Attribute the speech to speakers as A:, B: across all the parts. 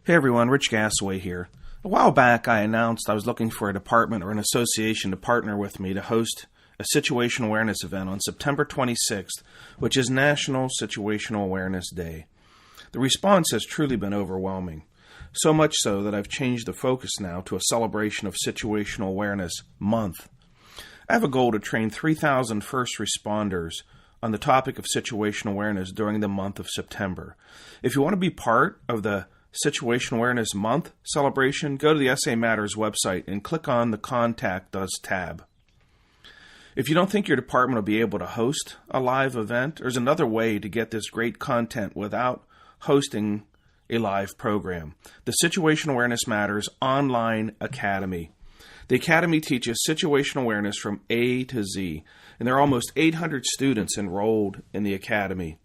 A: Hey everyone, Rich Gasaway here. A while back I announced I was looking for a department or an association to partner with me to host a situational awareness event on September 26th, which is National Situational Awareness Day. The response has truly been overwhelming, so much so that I've changed the focus now to a celebration of Situational Awareness Month. I have a goal to train 3,000 first responders on the topic of situational awareness during the month of September. If you want to be part of the Situational Awareness Month celebration, go to the SA Matters website and click on the Contact Us tab. If you don't think your department will be able to host a live event, there's another way to get this great content without hosting a live program. The Situational Awareness Matters Online Academy. The Academy teaches situational awareness from A to Z, and there are almost 800 students enrolled in the Academy.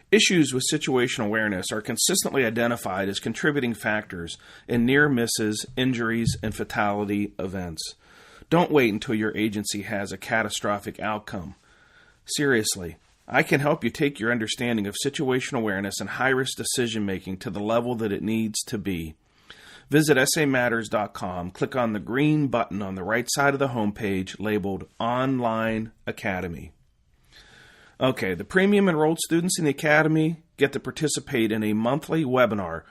A: Issues with situational awareness are consistently identified as contributing factors in near misses, injuries, and fatality events. Don't wait until your agency has a catastrophic outcome. Seriously, I can help you take your understanding of situational awareness and high-risk decision-making to the level that it needs to be. Visit samatters.com, click on the green button on the right side of the homepage labeled Online Academy. Okay, the premium enrolled students in the Academy get to participate in a monthly webinar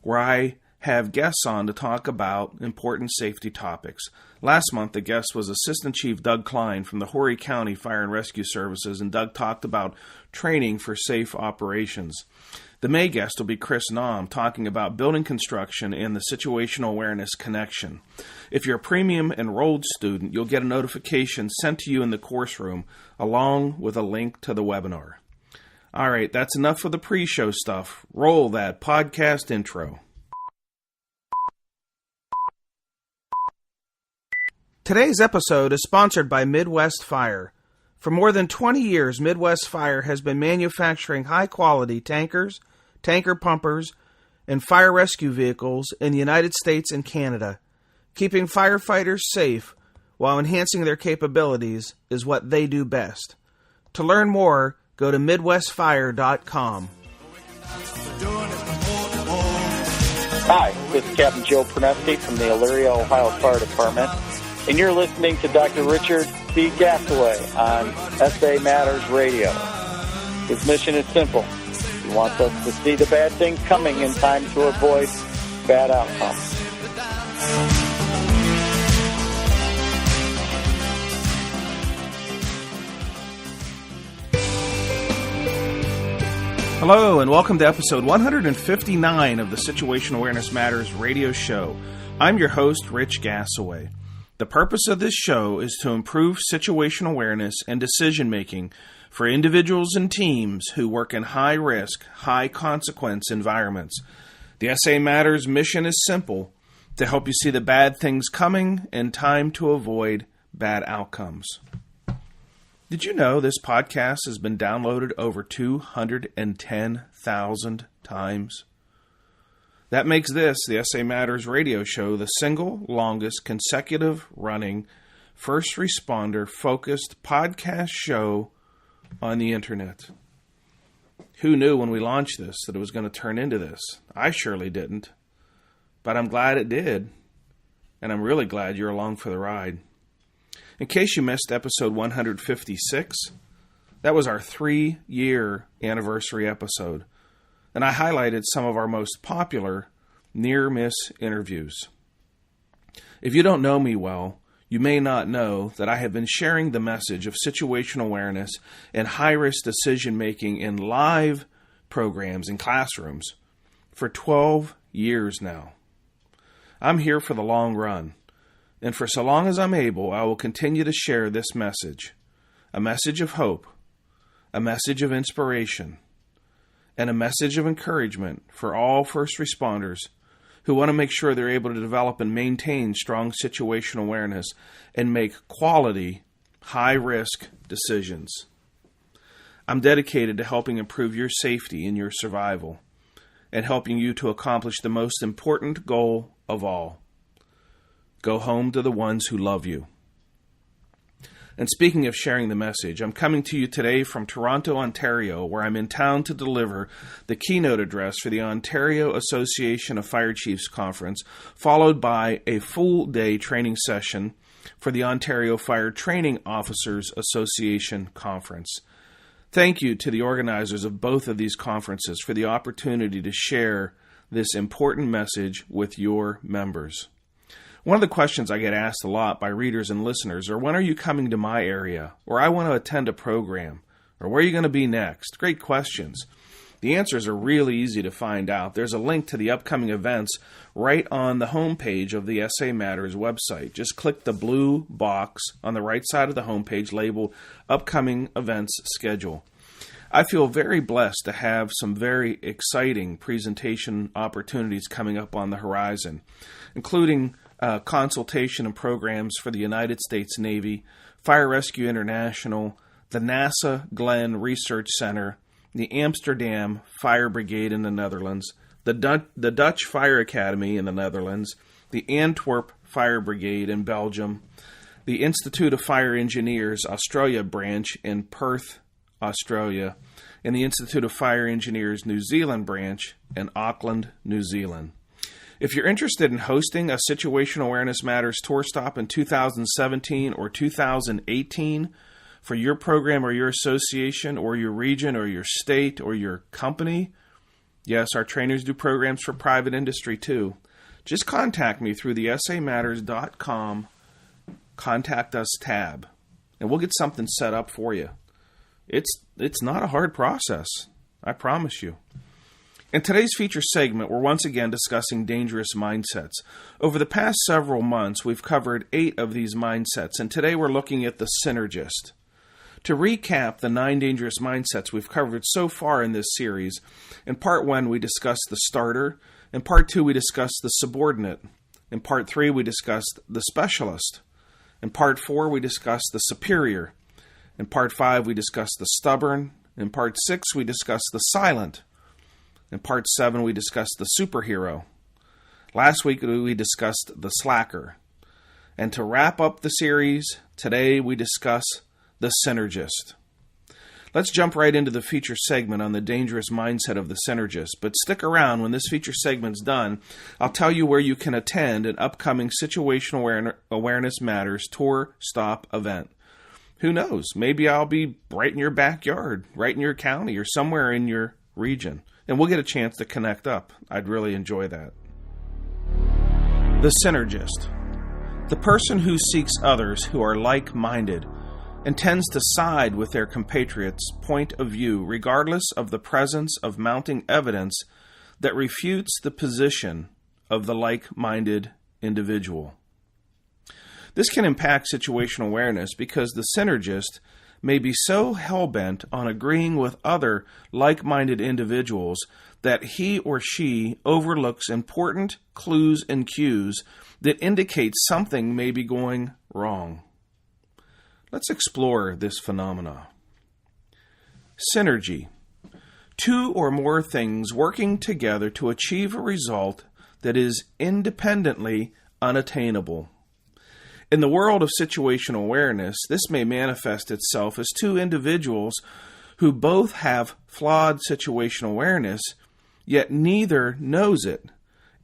A: where I have guests on to talk about important safety topics. Last month, the guest was Assistant Chief Doug Klein from the Horry County Fire and Rescue Services, and Doug talked about training for safe operations. The May guest will be Chris Naum, talking about building construction and the situational awareness connection. If you're a premium enrolled student, you'll get a notification sent to you in the course room along with a link to the webinar. All right, that's enough for the pre-show stuff. Roll that podcast intro. Today's episode is sponsored by Midwest Fire. For more than 20 years, Midwest Fire has been manufacturing high-quality tankers, tanker pumpers, and fire rescue vehicles in the United States and Canada. Keeping firefighters safe while enhancing their capabilities is what they do best. To learn more, go to MidwestFire.com.
B: Hi, this is Captain Joe Perneski from the Elyria, Ohio Fire Department, and you're listening to Dr. Richard C. Gasaway on SA Matters Radio. His mission is simple. He wants us to see the bad things coming in time to avoid bad outcomes.
A: Hello, and welcome to episode 159 of the Situational Awareness Matters radio show. I'm your host, Rich Gasaway. The purpose of this show is to improve situational awareness and decision-making for individuals and teams who work in high-risk, high-consequence environments. The SA Matters mission is simple: to help you see the bad things coming and time to avoid bad outcomes. Did you know this podcast has been downloaded over 210,000 times? That makes this, the SA Matters radio show, the single longest consecutive running first responder focused podcast show on the internet. Who knew when we launched this that it was going to turn into this? I surely didn't. But I'm glad it did. And I'm really glad you're along for the ride. In case you missed episode 156, that was our 3-year anniversary episode. And I highlighted some of our most popular near-miss interviews. If you don't know me well, you may not know that I have been sharing the message of situational awareness and high-risk decision-making in live programs in classrooms for 12 years now. I'm here for the long run, and for so long as I'm able, I will continue to share this message, a message of hope, a message of inspiration, and a message of encouragement for all first responders who want to make sure they're able to develop and maintain strong situational awareness and make quality, high-risk decisions. I'm dedicated to helping improve your safety and your survival, and helping you to accomplish the most important goal of all: go home to the ones who love you. And speaking of sharing the message, I'm coming to you today from Toronto, Ontario, where I'm in town to deliver the keynote address for the Ontario Association of Fire Chiefs Conference, followed by a full-day training session for the Ontario Fire Training Officers Association Conference. Thank you to the organizers of both of these conferences for the opportunity to share this important message with your members. One of the questions I get asked a lot by readers and listeners are, when are you coming to my area? Or I want to attend a program. Or where are you going to be next? Great questions. The answers are really easy to find out. There's a link to the upcoming events right on the homepage of the SA Matters website. Just click the blue box on the right side of the homepage labeled Upcoming Events Schedule. I feel very blessed to have some very exciting presentation opportunities coming up on the horizon, including consultation and programs for the United States Navy, Fire Rescue International, the NASA Glenn Research Center, the Amsterdam Fire Brigade in the Netherlands, the Dutch Fire Academy in the Netherlands, the Antwerp Fire Brigade in Belgium, the Institute of Fire Engineers Australia branch in Perth, Australia, and the Institute of Fire Engineers New Zealand branch in Auckland, New Zealand. If you're interested in hosting a Situational Awareness Matters tour stop in 2017 or 2018, for your program or your association or your region or your state or your company, yes, our trainers do programs for private industry too. Just contact me through the samatters.com Contact Us tab, and we'll get something set up for you. It's not a hard process, I promise you. In today's feature segment, we're once again discussing dangerous mindsets. Over the past several months, we've covered 8 of these mindsets, and today we're looking at the Synergist. To recap the 9 dangerous mindsets we've covered so far in this series, in Part 1 we discussed the starter, in Part 2 we discussed the subordinate, in Part 3 we discussed the specialist, in Part 4 we discussed the superior, in Part 5 we discussed the stubborn, in Part 6 we discussed the silent, in Part 7 we discussed the superhero. Last week we discussed the slacker. And to wrap up the series, today we discuss the Synergist. Let's jump right into the feature segment on the dangerous mindset of the Synergist. But stick around. When this feature segment's done, I'll tell you where you can attend an upcoming Situational Awareness Matters tour stop event. Who knows? Maybe I'll be right in your backyard, right in your county, or somewhere in your region. And we'll get a chance to connect up. I'd really enjoy that. The Synergist. The person who seeks others who are like-minded and tends to side with their compatriots' point of view regardless of the presence of mounting evidence that refutes the position of the like-minded individual. This can impact situational awareness because the Synergist may be so hell-bent on agreeing with other like-minded individuals that he or she overlooks important clues and cues that indicate something may be going wrong. Let's explore this phenomena. Synergy. 2 or more things working together to achieve a result that is independently unattainable. In the world of situational awareness, this may manifest itself as 2 individuals who both have flawed situational awareness, yet neither knows it,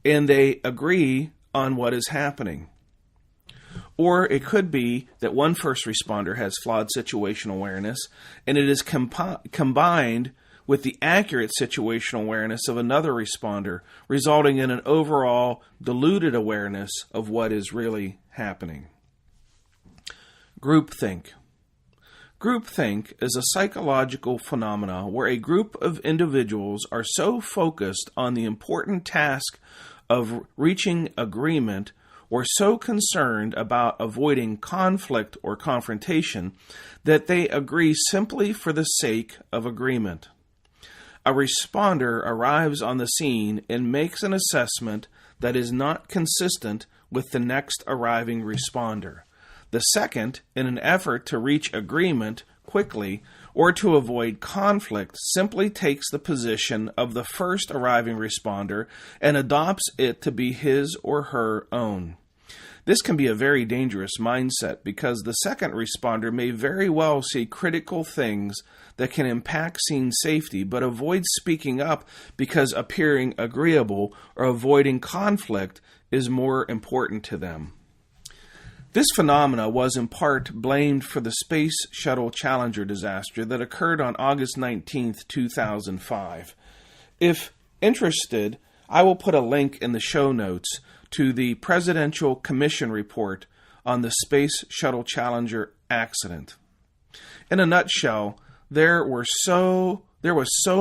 A: and they agree on what is happening. Or it could be that one first responder has flawed situational awareness, and it is combined with the accurate situational awareness of another responder, resulting in an overall diluted awareness of what is really happening. Groupthink. Groupthink is a psychological phenomena where a group of individuals are so focused on the important task of reaching agreement or so concerned about avoiding conflict or confrontation that they agree simply for the sake of agreement. A responder arrives on the scene and makes an assessment that is not consistent with the next arriving responder. The second, in an effort to reach agreement quickly or to avoid conflict, simply takes the position of the first arriving responder and adopts it to be his or her own. This can be a very dangerous mindset because the second responder may very well see critical things that can impact scene safety, but avoid speaking up because appearing agreeable or avoiding conflict is more important to them. This phenomena was in part blamed for the Space Shuttle Challenger disaster that occurred on August 19, 2005. If interested, I will put a link in the show notes to the Presidential Commission report on the Space Shuttle Challenger accident. In a nutshell, there was so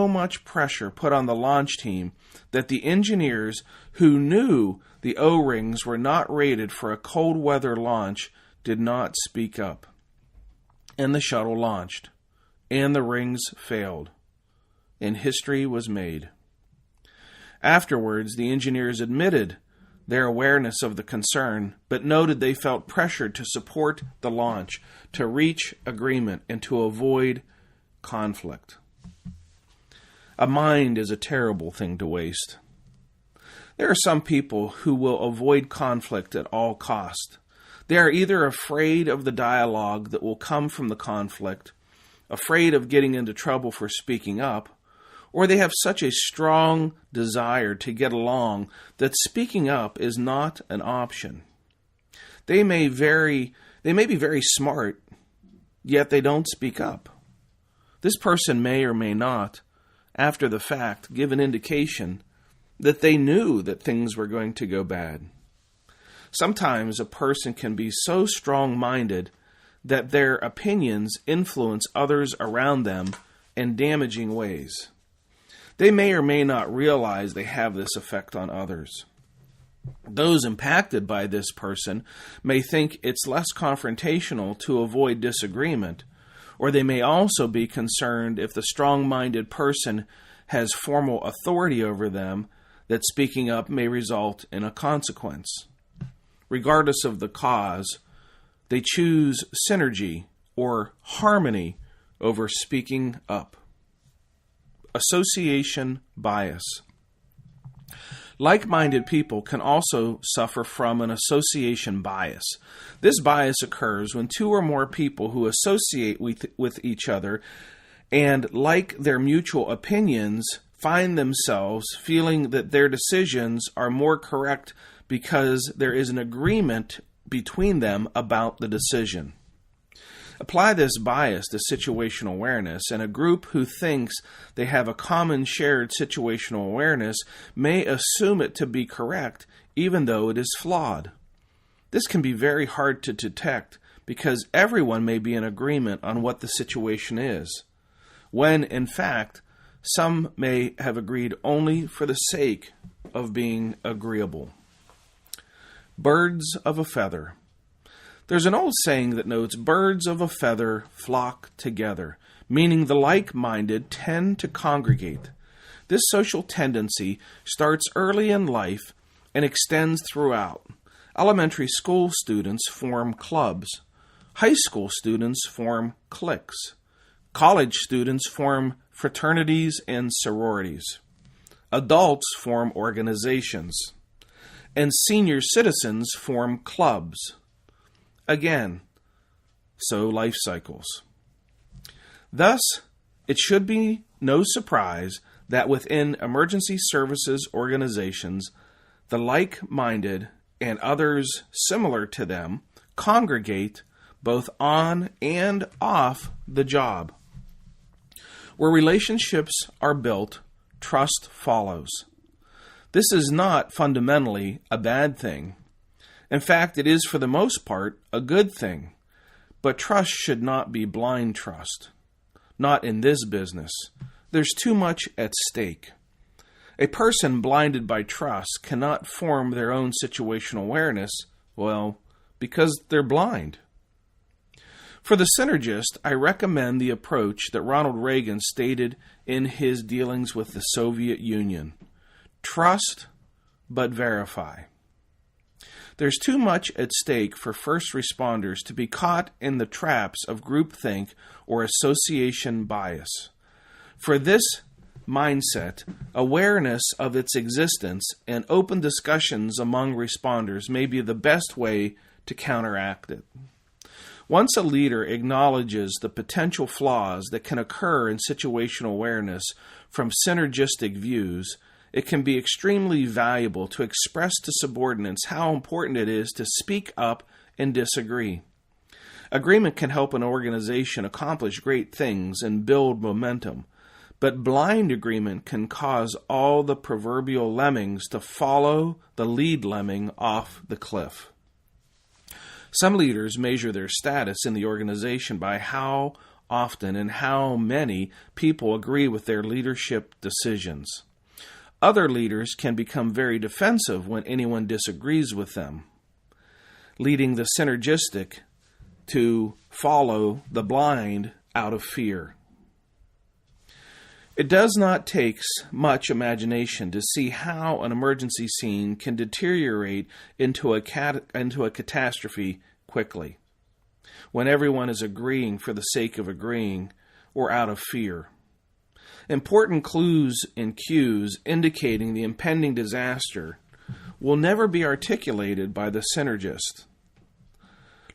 A: much pressure put on the launch team that the engineers who knew the O-rings were not rated for a cold weather launch did not speak up. And the shuttle launched, and the rings failed, and history was made. Afterwards, the engineers admitted their awareness of the concern, but noted they felt pressured to support the launch, to reach agreement, and to avoid conflict. A mind is a terrible thing to waste. There are some people who will avoid conflict at all cost. They are either afraid of the dialogue that will come from the conflict, afraid of getting into trouble for speaking up, or they have such a strong desire to get along that speaking up is not an option. They may be very smart, yet they don't speak up. This person may or may not, after the fact, give an indication that they knew that things were going to go bad. Sometimes a person can be so strong-minded that their opinions influence others around them in damaging ways. They may or may not realize they have this effect on others. Those impacted by this person may think it's less confrontational to avoid disagreement, or they may also be concerned if the strong-minded person has formal authority over them that speaking up may result in a consequence. Regardless of the cause, they choose synergy or harmony over speaking up. Association bias. Like-minded people can also suffer from an association bias. This bias occurs when two or more people who associate with each other and like their mutual opinions find themselves feeling that their decisions are more correct because there is an agreement between them about the decision. Apply this bias to situational awareness, and a group who thinks they have a common shared situational awareness may assume it to be correct, even though it is flawed. This can be very hard to detect because everyone may be in agreement on what the situation is, when, in fact, some may have agreed only for the sake of being agreeable. Birds of a feather. There's an old saying that notes birds of a feather flock together, meaning the like-minded tend to congregate. This social tendency starts early in life and extends throughout. Elementary school students form clubs. High school students form cliques. College students form fraternities and sororities. Adults form organizations. And senior citizens form clubs. Again, so life cycles. Thus, it should be no surprise that within emergency services organizations, the like-minded and others similar to them congregate both on and off the job. Where relationships are built, trust follows. This is not fundamentally a bad thing. In fact, it is for the most part a good thing. But trust should not be blind trust. Not in this business. There's too much at stake. A person blinded by trust cannot form their own situational awareness, well, because they're blind. For the Synergist, I recommend the approach that Ronald Reagan stated in his dealings with the Soviet Union. Trust, but verify. There's too much at stake for first responders to be caught in the traps of groupthink or association bias. For this mindset, awareness of its existence, and open discussions among responders may be the best way to counteract it. Once a leader acknowledges the potential flaws that can occur in situational awareness from synergistic views, it can be extremely valuable to express to subordinates how important it is to speak up and disagree. Agreement can help an organization accomplish great things and build momentum, but blind agreement can cause all the proverbial lemmings to follow the lead lemming off the cliff. Some leaders measure their status in the organization by how often and how many people agree with their leadership decisions. Other leaders can become very defensive when anyone disagrees with them, leading the synergistic to follow the blind out of fear. It does not take much imagination to see how an emergency scene can deteriorate into a catastrophe quickly, when everyone is agreeing for the sake of agreeing or out of fear. Important clues and cues indicating the impending disaster will never be articulated by the synergist.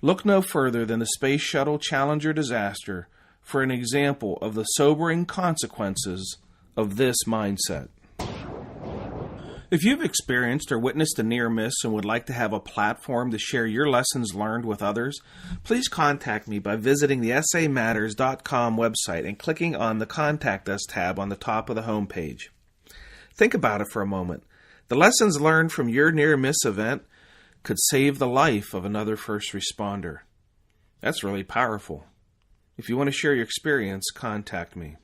A: Look no further than the Space Shuttle Challenger disaster for an example of the sobering consequences of this mindset. If you've experienced or witnessed a near miss and would like to have a platform to share your lessons learned with others, please contact me by visiting the samatters.com website and clicking on the Contact Us tab on the top of the homepage. Think about it for a moment. The lessons learned from your near miss event could save the life of another first responder. That's really powerful. If you want to share your experience, contact me.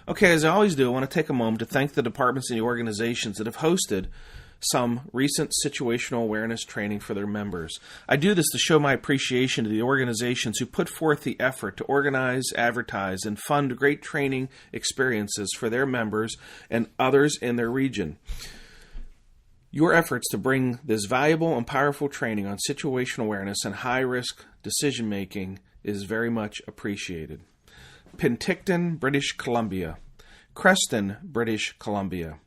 A: Okay, as I always do, I want to take a moment to thank the departments and the organizations that have hosted some recent situational awareness training for their members. I do this to show my appreciation to the organizations who put forth the effort to organize, advertise, and fund great training experiences for their members and others in their region. Your efforts to bring this valuable and powerful training on situational awareness and high-risk decision-making is very much appreciated. Penticton, British Columbia. Creston, British Columbia.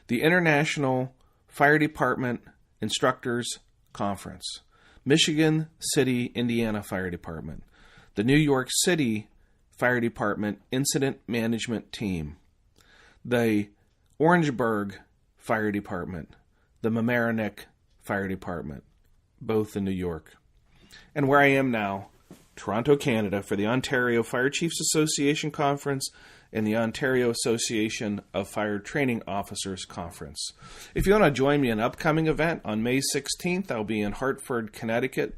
A: The International Fire Department Instructors Conference. Michigan City, Indiana Fire Department. The New York City Fire Department Incident Management Team. The Orangeburg Fire Department. The Mamaroneck Fire Department, both in New York. And where I am now, Toronto, Canada, for the Ontario Fire Chiefs Association Conference and the Ontario Association of Fire Training Officers Conference. If you want to join me in an upcoming event, on May 16th, I'll be in Hartford, Connecticut.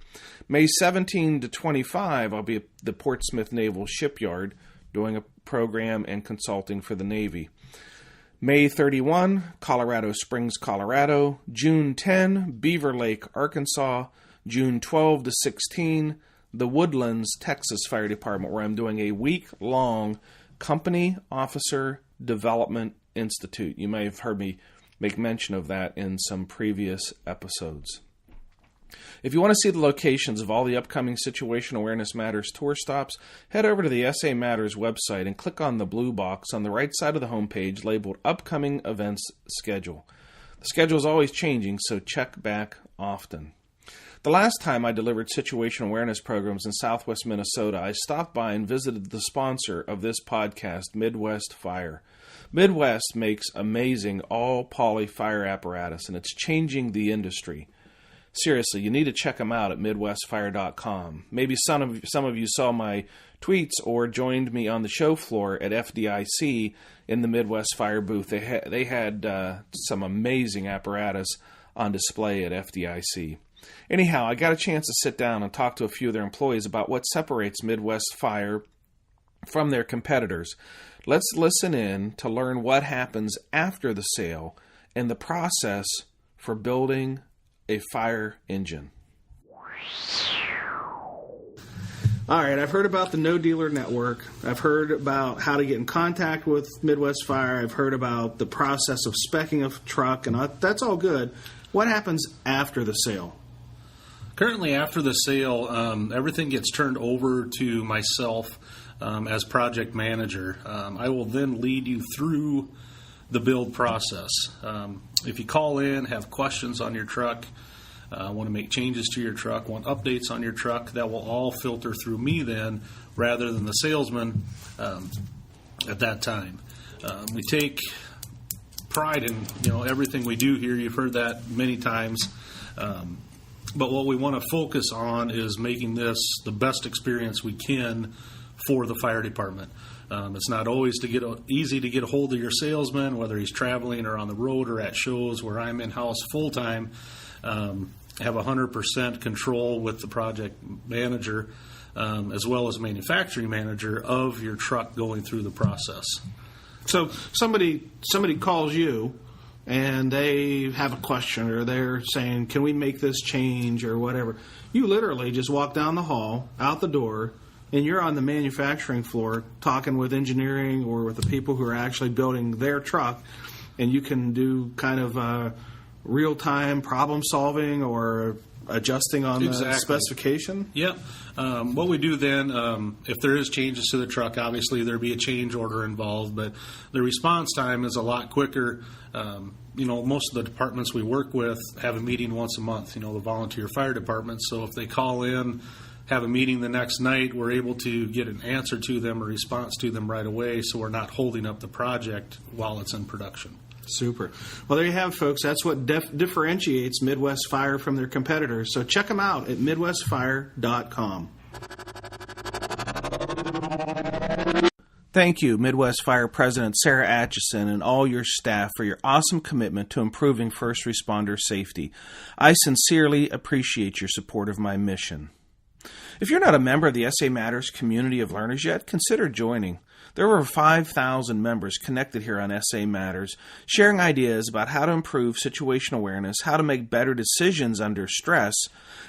A: May 17 to 25, I'll be at the Portsmouth Naval Shipyard doing a program and consulting for the Navy. May 31, Colorado Springs, Colorado. June 10, Beaver Lake, Arkansas. June 12 to 16, the Woodlands, Texas Fire Department, where I'm doing a week-long Company Officer Development Institute. You may have heard me make mention of that in some previous episodes. If you want to see the locations of all the upcoming Situational Awareness Matters tour stops, head over to the SA Matters website and click on the blue box on the right side of the homepage labeled Upcoming Events Schedule. The schedule is always changing, so check back often. The last time I delivered situational awareness programs in southwest Minnesota, I stopped by and visited the sponsor of this podcast, Midwest Fire. Midwest makes amazing all-poly fire apparatus, and it's changing the industry. Seriously, you need to check them out at MidwestFire.com. Maybe some of you saw my tweets or joined me on the show floor at FDIC in the Midwest Fire booth. They had some amazing apparatus on display at FDIC. Anyhow, I got a chance to sit down and talk to a few of their employees about what separates Midwest Fire from their competitors. Let's listen in to learn what happens after the sale and the process for building a fire engine. All right, I've heard about the No Dealer Network. I've heard about how to get in contact with Midwest Fire. I've heard about the process of speccing a truck, and that's all good. What happens after the sale?
C: Currently, after the sale, everything gets turned over to myself. as project manager. I will then lead you through the build process. If you call in, have questions on your truck, want to make changes to your truck, want updates on your truck, that will all filter through me then rather than the salesman at that time. We take pride in everything we do here. You've heard that many times. But what we want to focus on is making this the best experience we can for the fire department. It's not always easy to get a hold of your salesman, whether he's traveling or on the road or at shows where I'm in-house full-time. Have 100% control with the project manager as well as manufacturing manager of your truck going through the process.
A: So somebody calls you and they have a question or they're saying, can we make this change or whatever. You literally just walk down the hall, out the door, and you're on the manufacturing floor talking with engineering or with the people who are actually building their truck, and you can do kind of real-time problem solving or adjusting on the specification?
C: Yep. What we do then, if there is changes to the truck, obviously there'd be a change order involved, but the response time is a lot quicker. Most of the departments we work with have a meeting once a month, the volunteer fire departments. So if they call in, have a meeting the next night, we're able to get an answer to them, a response to them right away, so we're not holding up the project while it's in production.
A: Super. Well, there you have it, folks. That's what differentiates Midwest Fire from their competitors. So check them out at MidwestFire.com. Thank you, Midwest Fire President Sarah Atchison and all your staff for your awesome commitment to improving first responder safety. I sincerely appreciate your support of my mission. If you're not a member of the SA Matters community of learners yet, consider joining. There are over 5,000 members connected here on SA Matters, sharing ideas about how to improve situational awareness, how to make better decisions under stress,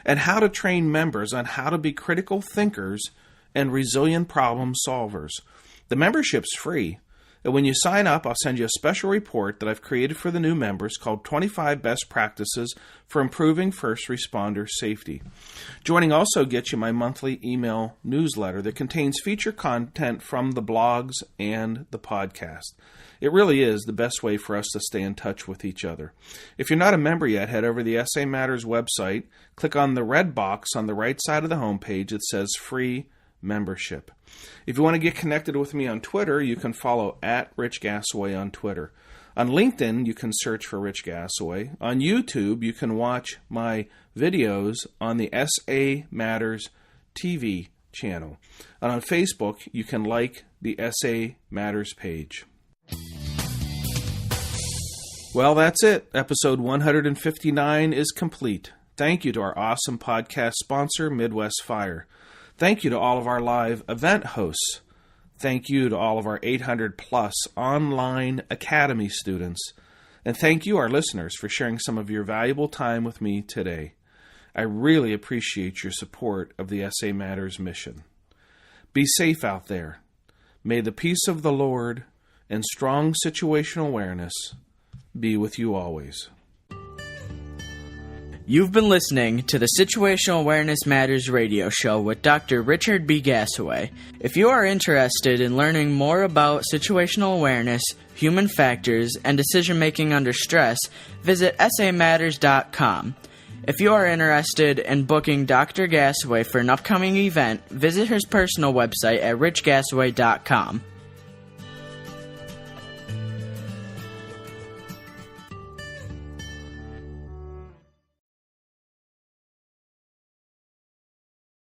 A: and how to train members on how to be critical thinkers and resilient problem solvers. The membership's free, and when you sign up, I'll send you a special report that I've created for the new members called 25 Best Practices for Improving First Responder Safety. Joining also gets you my monthly email newsletter that contains feature content from the blogs and the podcast. It really is the best way for us to stay in touch with each other. If you're not a member yet, head over to the SA Matters website, click on the red box on the right side of the homepage that says Free Membership. If you want to get connected with me on Twitter, you can follow at Rich Gasaway on Twitter. On LinkedIn, you can search for Rich Gasaway. On YouTube, you can watch my videos on the SA Matters TV channel. And on Facebook, you can like the SA Matters page. Well, that's it. Episode 159 is complete. Thank you to our awesome podcast sponsor, Midwest Fire. Thank you to all of our live event hosts. Thank you to all of our 800-plus online academy students. And thank you, our listeners, for sharing some of your valuable time with me today. I really appreciate your support of the SA Matters mission. Be safe out there. May the peace of the Lord and strong situational awareness be with you always.
D: You've been listening to the Situational Awareness Matters radio show with Dr. Richard B. Gasaway. If you are interested in learning more about situational awareness, human factors, and decision-making under stress, visit samatters.com. If you are interested in booking Dr. Gasaway for an upcoming event, visit his personal website at richgasaway.com.